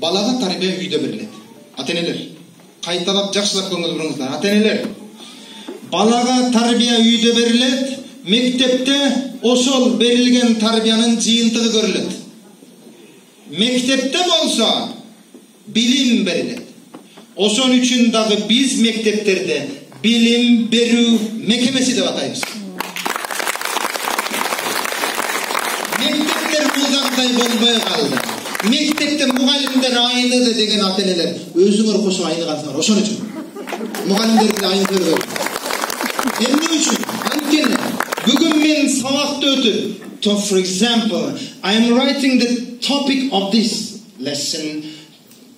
Балага тарбия үйдө берилет. Ата-энелер, кайталап жакшылап көңүл буруңуздар. Ата-энелер, балага тарбия үйдө берилет, мектепте ошол берилген тарбиянын жыйынтыгы көрүлөт. Мектепте болсо билим берилет. Ошон үчүн дагы биз мектептерде билим берүү мекемеси деп атайбыз. Мектептер музактай болбой калды. Мектепте мугалимдер айныды деген ата-энелер өзүңөр кошуп айныгансыңар. Ошон үчүн мугалимдерди айнып көрбөйт. Эмне үчүн? Анткени бүгүн мен сабакты өтүп, for example, I am writing the topic of this lesson,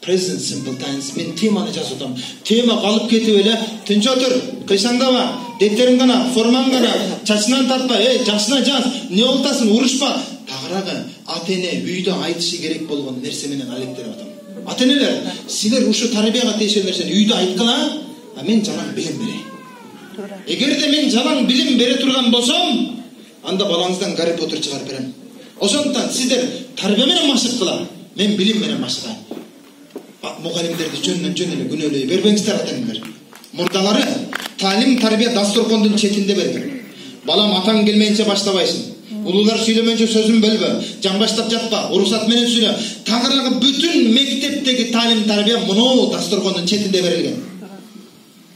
present simple tense. Мен теманы жазып атам. Тема калып кетип эле, тынч отур, кыйшаңдаба, деттериң гана, формаң гана, чачынан тартпа, жакшына жаз, не болтасың, урушпа. Тагыраагы ата-эне үйдө айтышы керек болгон нерсе менен алектенип атам. Ата-энелер, силер ушу тарбияга тийишкен нерсени үйдө айткыла, а мен жалаң билим берейин. Эгерде мен жалаң билим бере турган болсом, анда балаңыздан Гарри Поттер чыгарып берем. Ошондуктан сиздер тарбия менен машык кыла, мен билим менен машыгайын. Мугалимдерди жөн эле күнөөлөй бербеңиздер ата-энелер. Мурдалары таалим тарбия дасторкондун четинде берген. Балам атаң келмейинче баштабайсың. Улуулар сүйлөмөйүнчө сөзүн бөлбө, жамбаштап жатпа, уруксат менен сүйлө. Тагыраагы бүтүн мектептеги таалим тарбия муну дасторкондун четинде берилген.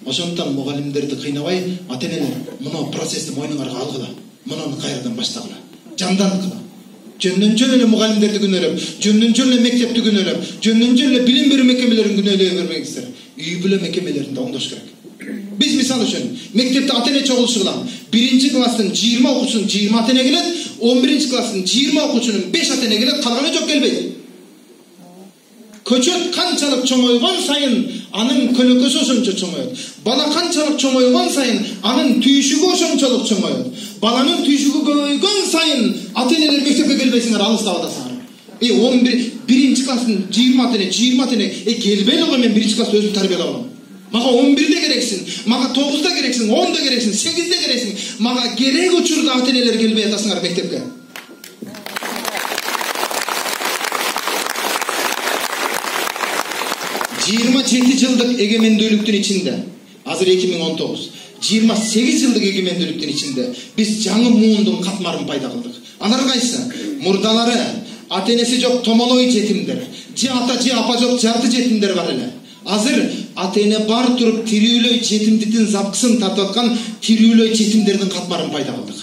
Ошондуктан мугалимдерди кыйнабай, ата-энелер муну процессти мойнуңарга алгыла. Мунуну кайрадан баштагыла. Жанданткыла. Жөндөн эле мугалимдерди күнөөлөп, жөндөн эле мектепти күнөөлөп, жөндөн эле билим берүү мекемелерин күнөөлөй бербеңиздер. Үй бүлө мекемелерин да оңдош керек. Биз мисал үчүн мектепте ата-эне чогулушу кылам. 1-класстын 20 окуучунун 20 ата-эне келет, 11-класстын 20 окуучунун 5 ата-эне келет, калганы жок келбейт. Көчөт канчалык чоңойгон сайын анын көлөкөсү ошончо чоңоет. Бала канчалык чоңойгон сайын анын түйшүгү ошончолук чоңоет. Баланын түйшүгү көбөйгөн сайын ата-энелер мектепке келбейсиңер, алыстап атасыңар. 1-класстын 20 ата-эне келбейли го, мен 1-класста өзүм тарбиялап алам. Мага 11-де керексиң, мага 9-да керексиң, 10-да керексиң, 8-де керексиң. Мага керек учурда ата-энелер келбей атасыңар мектепке. Жети жылдык эгемендүүлүктүн ичинде, азыр 2019, 28 жылдык эгемендүүлүктүн ичинде биз жаңы муундун катмарын пайда кылдык. Анар кайсы? Мурдалары ата-энеси жок томолой жетимдер, же ата же апа жок жарты жетимдер бар эле. Азыр ата-эне бар туруп тирүүлөй жетимдиктин запкысын тартып аткан тирүүлөй жетимдердин катмарын пайда кылдык.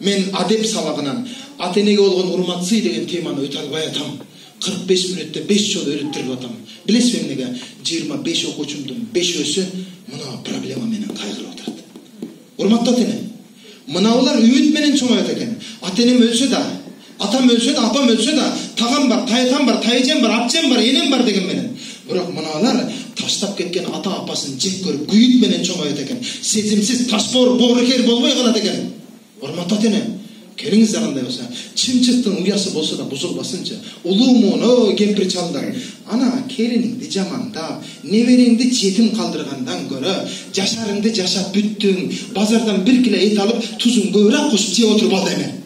Мен адеп сабагынан ата-энеге болгон урматсый деген теманы өтө албай атам. 45 мүнөттө 5 жолу өлүктүрүп атам. Билесизби эмнеге? 25 окуучумдун 5-өсү мына проблема менен кайгырып атат. Урматтуу ата-эне, мыналар үмүт менен чоңоет экен. Ата-энем өлсө да, атам өлсө да, апам өлсө да, тагам бар, таятам бар, тайжем бар, апчем бар, энем бар деген менен. Бирок мыналар таштап кеткен ата-апасын жек көрүп, күйүт менен чоңоет экен. Сезимсиз ташбор, боорукер болбой калат экен. Урматтуу ата-эне, келиңиздер андай болсо, чымчыктын уясы болсо да бузулбасынчы. Улуумун, кемпир чалдар. Ана келиниңди жамандап, небереңди жетим калдыргандан көрө, жашарыңды жашап бүттүң, базардан 1 кило эт алып, тузун көбүрөөк кошуп жеп отуруп ал эме.